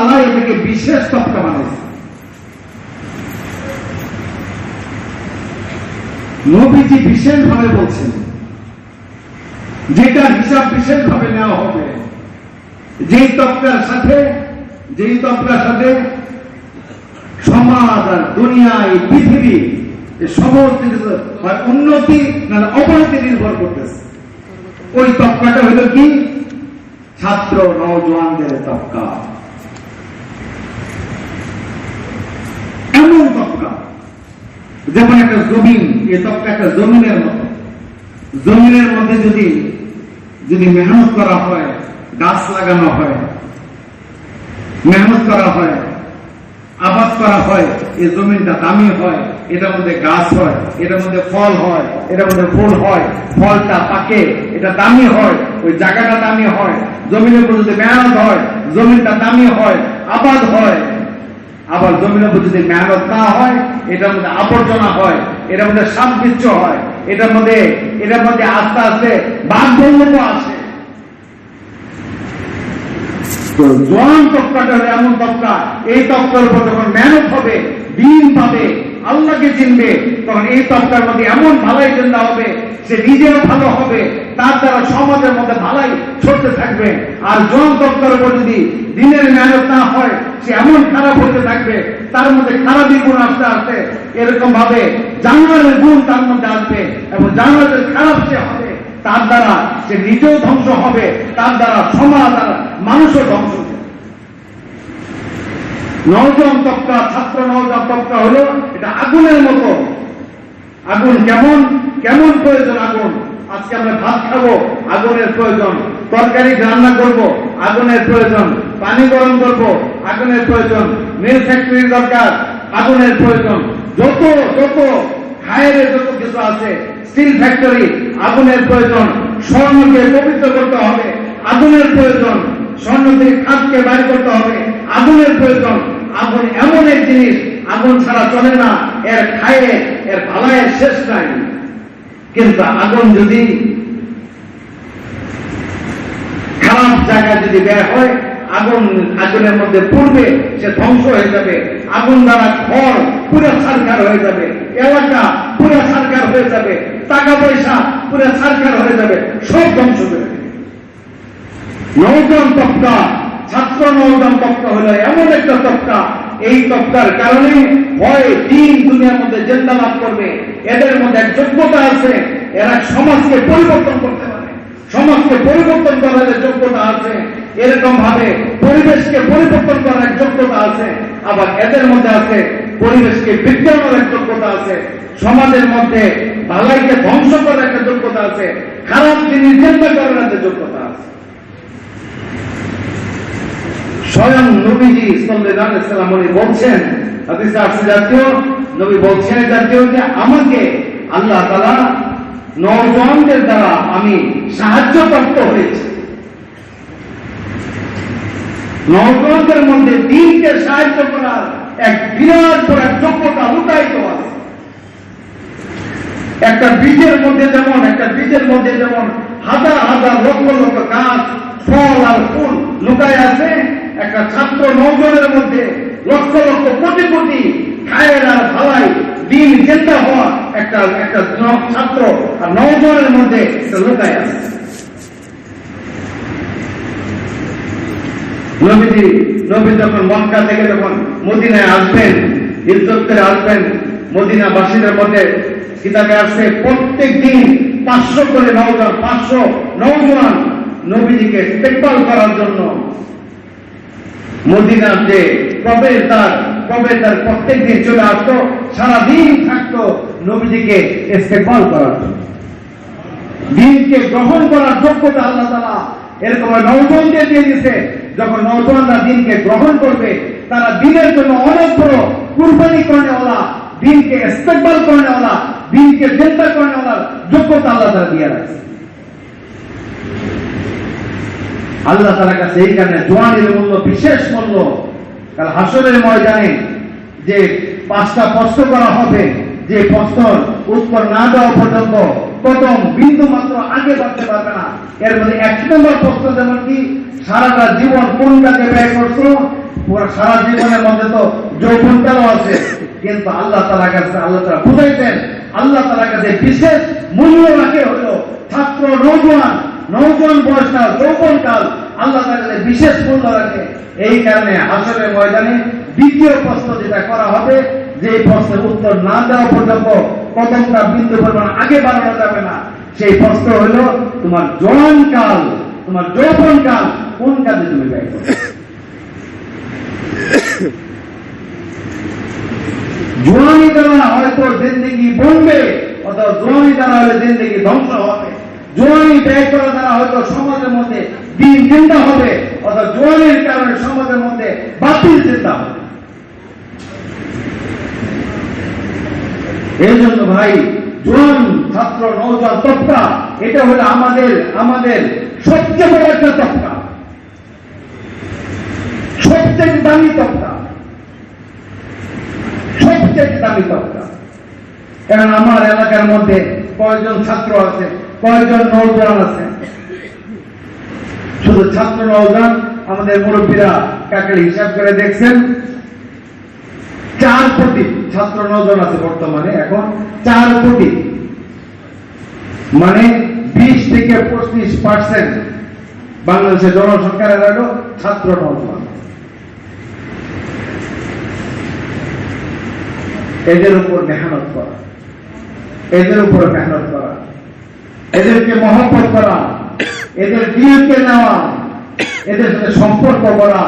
তাআলা এটাকে বিশেষ তবকা বানাইছে। নবীজি বিশেষভাবে বলছেন, যেটা হিসাব বিশেষভাবে নেওয়া হবে, যেই তবকার সাথে সমাজ আর দুনিয়া, এই পৃথিবী, সমস্ত হয় উন্নতি না অবনতি নির্ভর করতেছে। ওই তবকাটা হইল কি? ছাত্র নওজোয়ানদের তবকা। এমন তবকা যেমন একটা জমিন, এই তবকা একটা জমিনের মতো। জমিনের মধ্যে যদি মেহনত করা হয়, গাছ লাগানো হয়, মেহনত করা হয়, আবাদ করা হয়, এই জমিনটা দামি হয়, এটার মধ্যে গাছ হয়, এটার মধ্যে ফল হয়, এটার মধ্যে ফুল হয়, ফলটা পাকে, এটা দামি হয়, ওই জায়গাটা দামি হয়। জমিনের উপর যদি মেহনত হয়, জমিনটা দামি হয়, আবাদ হয়। আবার জমিনের উপর যদি মেহনত না হয়, এটার মধ্যে আবর্জনা হয়, এটার মধ্যে সাপ বিচ্ছ হয়, এটার মধ্যে আস্তে আস্তে বাঘ আসে। জোয়ান তবকাটা হলো এমন তবকা, এই তবকার উপর যখন মেহনত হবে, দিন পাবে, আল্লাহকে চিনবে, তখন এই তবকার মধ্যে এমন ভালাই চিন্তা হবে, সে নিজেও ভালো হবে, তার দ্বারা সমাজের মধ্যে ভালাই ছড়তে থাকবে। আর জোয়ান তবকার উপর যদি দিনের মেহনত না হয়, সে এমন খারাপ হতে থাকবে, তার মধ্যে খারাপই গুণ আসতে আসতে এরকম ভাবে জানোয়ারের গুণ তার মধ্যে আসবে, এবং জানোয়ারের খারাপ সে হবে, তার দ্বারা সে নিজেও ধ্বংস হবে, তার দ্বারা সমাজ আর মানুষও ধ্বংস হবে। নওজোয়ান তবকা, ছাত্র নওজোয়ান তবকা হলো এটা আগুনের মতো। আগুন কেমন প্রয়োজন আগুন? আজকে আমরা ভাত খাবো, আগুনের প্রয়োজন। তরকারি রান্না করব, আগুনের প্রয়োজন। পানি গরম করব, আগুনের প্রয়োজন। মিল ফ্যাক্টরির দরকার, আগুনের প্রয়োজন। যত খায়ের যত কিছু আছে, স্টিল ফ্যাক্টরি, আগুনের প্রয়োজন। স্বর্ণকে পবিত্র করতে হবে, আগুনের প্রয়োজন। স্বর্ণ থেকে খাদকে বাইর করতে হবে, আগুনের প্রয়োজন। আগুন এমন এক জিনিস, আগুন ছাড়া চলে না, এর খায়ে এর ভালায়ের শেষ নাই। কিন্তু আগুন যদি খারাপ জায়গায় যদি বের হয়, আগুনের মধ্যে পড়বে, সে ধ্বংস হয়ে যাবে। আগুন দ্বারা ঘর পুরো ছারখার হয়ে যাবে, এলাকা পুরো ছারখার হয়ে যাবে, টাকা পয়সা পুরো ছারখার হয়ে যাবে, সব ধ্বংস করে দেবে। নওজোয়ান তবকা, ছাত্র নওজোয়ান তবকা হলো এমন একটা তবকা, এই তবকার কারণে হয় দিন দুনিয়ার মধ্যে জিন্দা লাভ করবে। এদের মধ্যে এক যোগ্যতা আছে, এরা সমাজকে পরিবর্তন করতে পারে, সমাজকে পরিবর্তন করার যোগ্যতা আছে। এরকম ভাবে পরিবেশকে পরিবর্তন করার এক যোগ্যতা আছে। আবার এদের মধ্যে আছে পরিবেশকে বিজ্ঞানের এক যোগ্যতা আছে, সমাজের মধ্যে ভালাইকে ধ্বংস করার একটা যোগ্যতা আছে, খারাপ জিনিস জিন্দা করার একটা যোগ্যতা আছে। স্বয়ং নবীজি সাল্লাল্লাহু আলাইহি ওয়াসাল্লাম উনি বলছেন, হাদিসে আছে জাতীয়, নবী বলছেন জাতীয়, যে আমাকে আল্লাহ তাআলা নওজোয়ানদের দ্বারা আমি সাহায্যপ্রাপ্ত হয়েছি। নওজোয়ানদের মধ্যে দ্বীনকে সাহায্য করার এক বিরাট বড় যোগ্যতা লুকায়িত আছে। একটা বীজের মধ্যে যেমন হাজার হাজার লক্ষ লক্ষ গাছ, ফল আর ফুল লুকায় আছে, একটা ছাত্র নওজোয়ানের মধ্যে লক্ষ লক্ষ কোটি কোটি খায়ের আর ভালাই দিন চিন্তা হওয়া একটা ছাত্র আর নওজোয়ানের মধ্যে লুকায় আছে। নবী যখন মক্কা থেকে যখন মদিনায় আসবেন, হিজরত করে আসবেন, মদিনাবাসীদের মধ্যে কিতাবে আসছে প্রত্যেক দিন 500 করে নওজোয়ান, 500 নওজোয়ান নবীজিকে ইস্তেকবাল করার জন্য মদিনার যে প্রবেশদ্বার প্রত্যেক দিন চলে আসতো, সারাদিন থাকতো নবীজিকে ইস্তেকবাল করার জন্য। দিনকে গ্রহণ করার যোগ্যতা আল্লাহ তাআলা এরকম নওজোয়ানদের দিয়ে দিয়েছে। যখন নওজোয়ানরা দিনকে গ্রহণ করবে, তারা দিনের জন্য অনেক বড় কুরবানি করেওয়ালা, দিনকে ইস্তেকবাল করেওয়ালা, দিনকে জিন্দা করেওয়ালার যোগ্যতা আল্লাহ তাআলা দিয়ে রাখছে। আল্লাহ তাআলার কাছে এই কারণে জোয়ানের মূল্য, বিশেষ মূল্য। কাল হাসরের ময়দানে যে 5টা প্রশ্ন করা হবে, যে প্রশ্নের উত্তর না দেওয়া পর্যন্ত প্রথম বিন্দু মাত্র আগে বাড়তে পারবে না। এর মধ্যে 1 নম্বর প্রশ্ন যেমন কি, সারাটা জীবন কোন কাজে ব্যয় করছো, সারা জীবনের মধ্যে তো যৌবনকালও আছে, কিন্তু আল্লাহ তাআলার কাছে আল্লাহ তাআলা বুঝাইতেন, আল্লাহ তাআলার কাছে বিশেষ মূল্য রাখে হলো ছাত্র নওজোয়ান বয়সকাল, যৌবনকাল আল্লাহ তাআলার কাছে বিশেষ মূল্য রাখে। এই কারণে হাসরের ময়দানে দ্বিতীয় প্রশ্ন যেটা করা হবে, যে প্রশ্নের উত্তর না দেওয়া পর্যন্ত কদমটা বিন্দু পরিমাণ আগে বাড়ানো যাবে না। সেই প্রশ্ন হলো তোমার জওয়ানকাল, তোমার যৌবনকাল কোন কাজে তুমি ব্যয় করো। জওয়ানি দ্বারা হয়তো জিন্দেগি বনবে, অথবা জওয়ানি দ্বারা হলে জিন্দেগি ধ্বংস হবে। জওয়ানি ব্যয় করা দ্বারা হয়তো সমাজের মধ্যে দিন চিন্তা হবে, অথবা জওয়ানির কারণে সমাজের মধ্যে বাতিল চিন্তা হবে। এই জন্য ভাই, জোয়ান ছাত্র নওজোয়ান তবকা এটা হলো আমাদের সবচেয়ে বড় একটা তবকা, সবচেয়ে দামি তবকা, সবচেয়ে দামি তবকা। কারণ আমার এলাকার মধ্যে কয়েকজন ছাত্র আছে, কয়েকজন নওজোয়ান আছে। শুধু ছাত্র নওজোয়ান আমাদের মুরব্বীরা কাকে হিসাব করে দেখছেন, 4 কোটি ছাত্র নওজোয়ান আছে বর্তমানে। এখন 4 কোটি মানে 20 থেকে 25% বাংলাদেশের জনসংখ্যার হলো ছাত্র নওজোয়ান। এদের উপর মেহনত করা, এদেরকে মহব্বত করা, এদের দিলকে নেওয়া, এদের সাথে সম্পর্ক করা,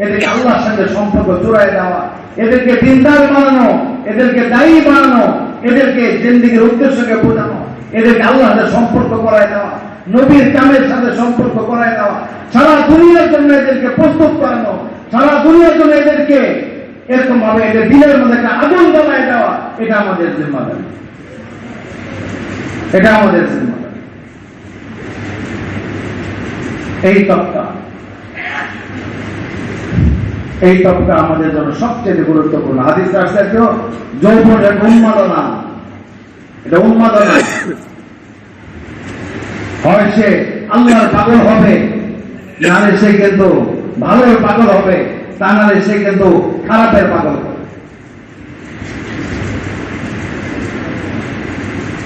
এদেরকে আল্লাহর সাথে সম্পর্ক জোড়ায় দেওয়া, এদেরকে দিনদার বানানো, এদেরকে দায়ী বানানো, এদেরকে জিন্দেগির উদ্দেশ্যকে বোঝানো, এদেরকে আল্লাহর সাথে সম্পর্ক করায় দেওয়া, নবীর কামের সাথে সম্পর্ক করায় দেওয়া, সারা দুনিয়ার জন্য এদেরকে প্রস্তুত করানো, সারা দুনিয়ার জন্য এদেরকে এরকম ভাবে এদের দিনের মধ্যে একটা আগুন জ্বালায় দেওয়া, এটা আমাদের জিম্মাদারি, এটা আমাদের জিম্মাদারি। এই তবকা আমাদের জন্য সবচেয়ে গুরুত্বপূর্ণ। হাদিস আসছে তো, যৌবন একটা উন্মাদনা, এটা উন্মাদনা। হয় সে আল্লাহর পাগল হবে, নাহলে সে কিন্তু ভালোর পাগল হবে, তা নাহলে সে কিন্তু খারাপের পাগল হবে।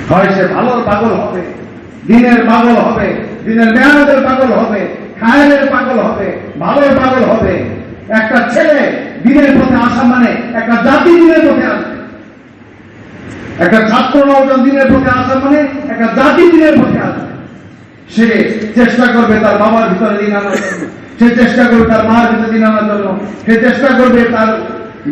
হয় সে ভালোর পাগল হবে, দিনের পাগল হবে, দিনের মেহনতের পাগল হবে, খায়ের পাগল হবে, ভালোর পাগল হবে। একটা ছেলে দিনের পথে আসা মানে একটা জাতি দিনের পথে আসবে, একটা ছাত্র নওজোয়ান দিনের পথে আসা মানে একটা জাতি দিনের পথে আসবে। সে চেষ্টা করবে তার বাবার ভিতরে দিন আনার জন্য, সে চেষ্টা করবে তার মার ভিতরে দিন আনার জন্য, সে চেষ্টা করবে তার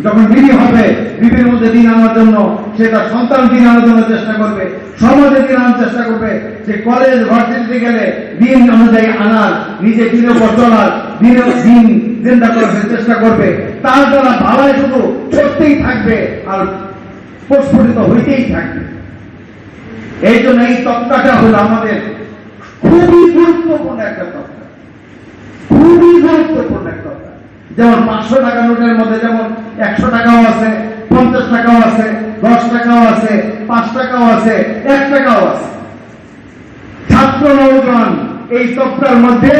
যখন বিয়ে হবে বিবির মধ্যে দিন আনার জন্য, সে তার সন্তান দিন আনার জন্য চেষ্টা করবে, সমাজে দিন আনার চেষ্টা করবে। সে কলেজ ভার্সিটিতে গেলে দিন অনুযায়ী আনার, নিজে দিনের পর চলার, দিন চিন্তা করার চেষ্টা করবে। তার দ্বারা ভালোই শুধু চলতেই থাকবে আর প্রস্ফুটিত হইতেই থাকবে। এই জন্য এই তবকাটা হলো আমাদের খুবই গুরুত্বপূর্ণ একটা তবকা, খুবই গুরুত্বপূর্ণ একটা তবকা। যেমন 500 টাকা নোটের মধ্যে যেমন 100 টাকাও আছে, 50 টাকাও আছে, 10 টাকাও আছে, 5 টাকাও আছে, 1 টাকাও আছে। ছাত্র নওজোয়ান এই তবকার মধ্যে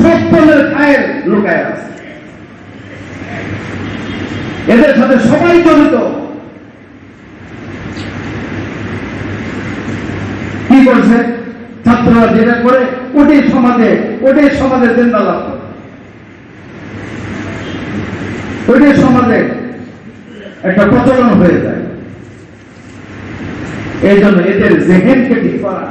সত্যের খায়ের লুকায় আছে, এদের সাথে সবাই জড়িত। কি করছে ছাত্ররা যেটা করে ওটাই সমাজে জিন্দা লাভ করে, ওইটাই সমাজে একটা প্রচলন হয়ে যায়। এই জন্য এদের জেহেনকে ঠিক করা,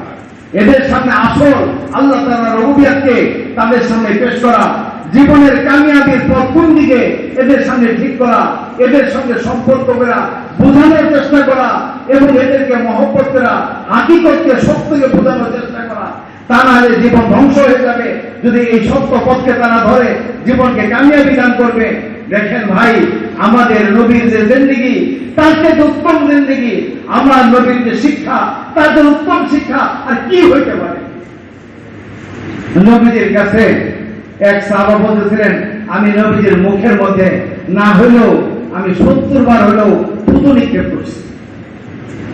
এদের সামনে আসল আল্লাহ তাআলার রুবুবিয়তকে তাদের সামনে পেশ করা, জীবনের কামিয়াবির পথ কোন দিকে এদের সামনে ঠিক করা, এদের সঙ্গে সম্পর্ক করা, বোঝানোর চেষ্টা করা এবং এদেরকে মহব্বত করা, হাকিকতকে সত্যকে বোঝানোর চেষ্টা করা। তা না হলে জীবন ধ্বংস হয়ে যাবে। যদি এই সত্য পথকে তারা ধরে জীবনকে কামিয়াবি দান করবে। দেখেন ভাই, আমাদের নবীর যে জিন্দেগি, তার থেকে উত্তম জিন্দেগি, আমার নবীর যে শিক্ষা, তাদের উত্তম শিক্ষা আর কি হইতে পারে। নবীদের কাছে এক সাহাবা বলতেছিলেন, আমি নবীদের মুখের মধ্যে না হলেও আমি 70 বার হলেও থুতু নিক্ষেপ করছি,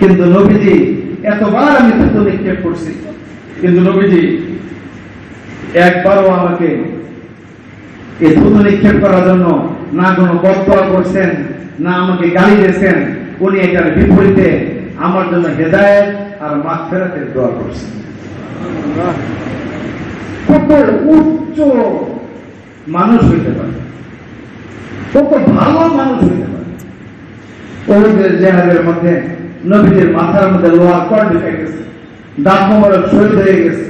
কিন্তু নবীজি এতবার আমি থুতু নিক্ষেপ করছি, কিন্তু নবীজি একবারও আমাকে এই থুতু নিক্ষেপ করার জন্য না কোনো বদদোয়া করছেন, না আমাকে গালি দিয়েছেন, উনি এটার বিপরীতে আমার জন্য হেদায়েত আর মাগফিরাতের দোয়া করছেন। কত উচ্চ মানুষ হইতে পারে, কত ভালো মানুষ হইতে পারে। ওদের জেহাদের মধ্যে নবীদের মাথার মধ্যে লোহার কর ঢুকে গেছে, দাঁত মোবারক শহীদ হয়ে গেছে,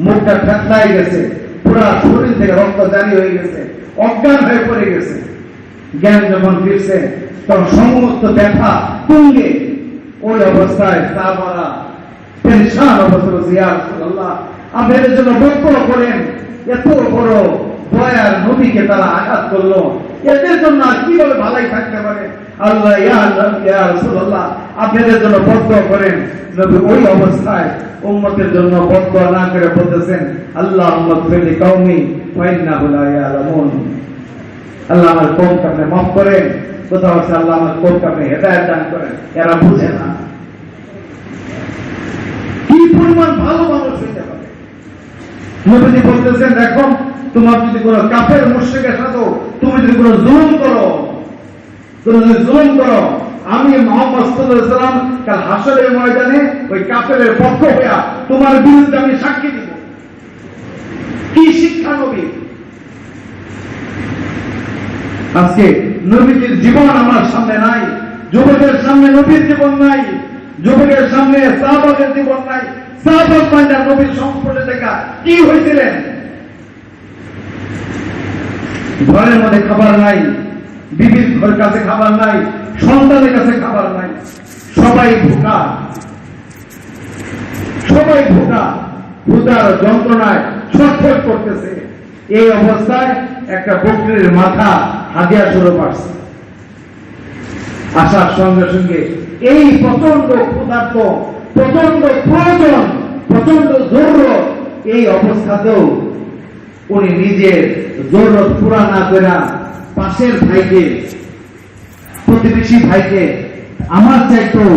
মুখটা ফেতলাই গেছে, পুরা শরীর থেকে রক্ত জারি হয়ে গেছে, অজ্ঞান হয়ে পড়ে গেছে। জ্ঞান যখন ফিরছে তখন সমস্ত ব্যথা তুঙ্গে, ওই অবস্থায় সাহাবারা পেরেশান অবস্থা বলছে, ইয়া রাসূলুল্লাহ আপনাদের জন্য বদদোয়া করেন, এত বড় দয়ার নবীকে তারা আঘাত করলো, এদের জন্য আর কিভাবে ভালাই থাকতে পারে? আল্লাহ ইয়া রাসূলুল্লাহ আপনাদের জন্য বদদোয়া করেন। নবী ওই অবস্থায় উম্মতের জন্য বদদোয়া না করে বলতেছেন, আল্লাহুম্মা গফির লিকাওমি ওয়া ইন্নাহুম লা ইয়ালামুন। আল্লাহ আমার কওমকে আপনি মাফ করেন, কোথাও আছে আল্লাহ আমার কওমকে আপনি হেদায়েত দান করেন, এরা বুঝে না। কি পরিমাণ ভালো মানুষ হইতে পারে। নবীজি বলতেছেন, দেখো তোমার যদি কোনো কাফের মুশরিকের সাথে তুমি যদি কোনো জুলুম করো, আমি মুহাম্মদ সাল্লাল্লাহু আলাইহি ওয়াসাল্লাম কাল হাসরের ময়দানে ওই কাফেরের পক্ষ হইয়া তোমার বিরুদ্ধে আমি সাক্ষী দিব। কি শিক্ষা নবী! আজকে নবীজির জীবন আমার সামনে নাই, যুবকের সামনে নবীর জীবন নাই, যুবকের সামনে সাহাবাদের জীবন নাই। সাহাবাত মানে নবীর সংস্পর্শে দেখা কি হয়েছিলেন? ঘরের মধ্যে খাবার নাই, বিবির ঘর কাছে খাবার নাই, সন্তানের কাছে খাবার নাই, সবাই ভোকা, ক্ষুধার যন্ত্রণায় ছটফট করতেছে। এই অবস্থায় একটা বকরির মাথা হাদিয়া স্বরূপ আসছে। আসার সঙ্গে সঙ্গে এই প্রচন্ড ক্ষুধার্ত, প্রচন্ড প্রয়োজন, প্রচন্ড জরুরত, এই অবস্থাতেও উনি নিজের জরুরত পুরা না করে পাশের ভাইকে, প্রতিবেশী ভাইকে আমার চাইতেও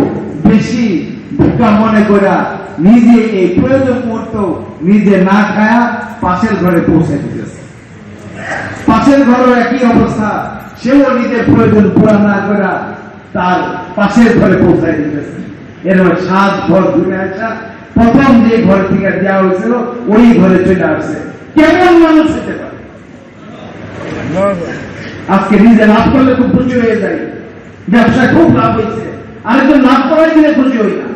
বেশি ভোকা মনে করে নিজে এই প্রয়োজন মুহূর্ত নিজে না খায়া পাশের ঘরে পৌঁছে দিতেছে। পাশের ঘরেও একই অবস্থা, সেও নিজের প্রয়োজন পুরা না করে তার পাশের ঘরে পৌঁছায় দিতেছে। এরকম 7 ঘর ঘুরে আসা, প্রথম যে ঘর থেকে দেওয়া হয়েছিল ওই ঘরে চলে আসছে। কেমন মানুষ হতে পারে? আজকে নিজে লাভ করলে খুব খুশি হয়ে যায়, ব্যবসায় খুব লাভ হয়েছে, আরেকজন লাভ করাই দিলে খুশি হই না,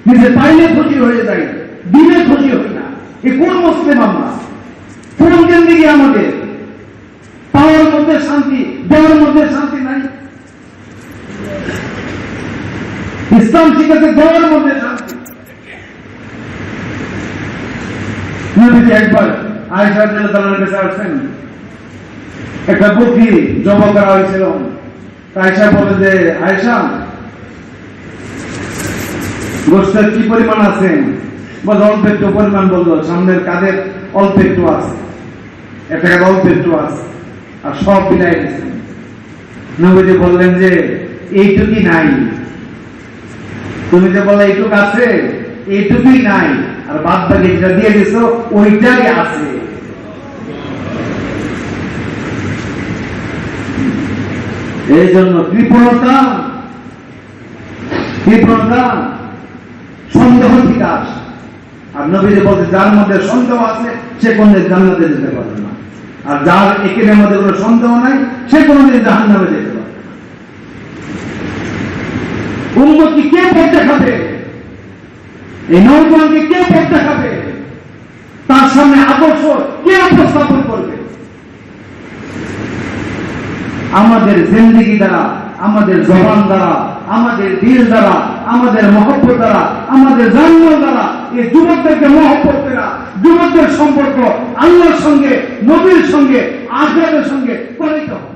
নিজে পাইলে খুশি হয়ে যায়, দিলে খুশি হই না। এ কোন মুসলিম আমরা? কোন জিন্দেগি আমাদের? পাওয়ার মধ্যে শান্তি, দেওয়ার মধ্যে শান্তি নাই। ইসলাম শিখাতে দেওয়ার মধ্যে শান্তি। নবীজি একবার আয়েশা রাদিয়াল্লাহু আনহার কাছে আসছেন, একটা বকরি জবাই করা হয়েছিল। আয়েশা বলে যে, আয়েশা গোশতের কি পরিমাণ আছে? বলে অল্প একটু পরিমাণ। বললো সামনের কাঁধের অল্প একটু আছে, একটা কাঁধ অল্প একটু আছে, আর সব বিলাই দিচ্ছেন। নবীজি বললেন যে এইটুকুই নাই, তুমি যে বলে এইটুকু আছে, এইটুকুই নাই, আর বাদ বাকি যেটা দিয়ে দিছ ওইটাই আছে। এই জন্য কৃপণতা, সন্দেহ থেকে আসে। আর নবীজি বলতে, যার মধ্যে সন্দেহ আছে সে কোনদিন জান্নাতে যেতে পারবে না, আর যার একের মধ্যে কোনো সন্দেহ নাই সে কোনদিন জাহান্নামে যেতে পারবে না। উম্মতকে কে পথ দেখাবে? এই নওজোয়ানকে কে পথ দেখাবে? তার সামনে আদর্শ কে উপস্থাপন করবে? আমাদের জিন্দেগি দ্বারা, আমাদের জবান দ্বারা, আমাদের দিল দ্বারা, আমাদের মহব্বত দ্বারা, আমাদের জন্ম দ্বারা এই যুবকদেরকে মহব্বত করা, যুবকদের সম্পর্ক আল্লাহর সঙ্গে, নবীর সঙ্গে, আখিরাতের সঙ্গে করিতে হবে।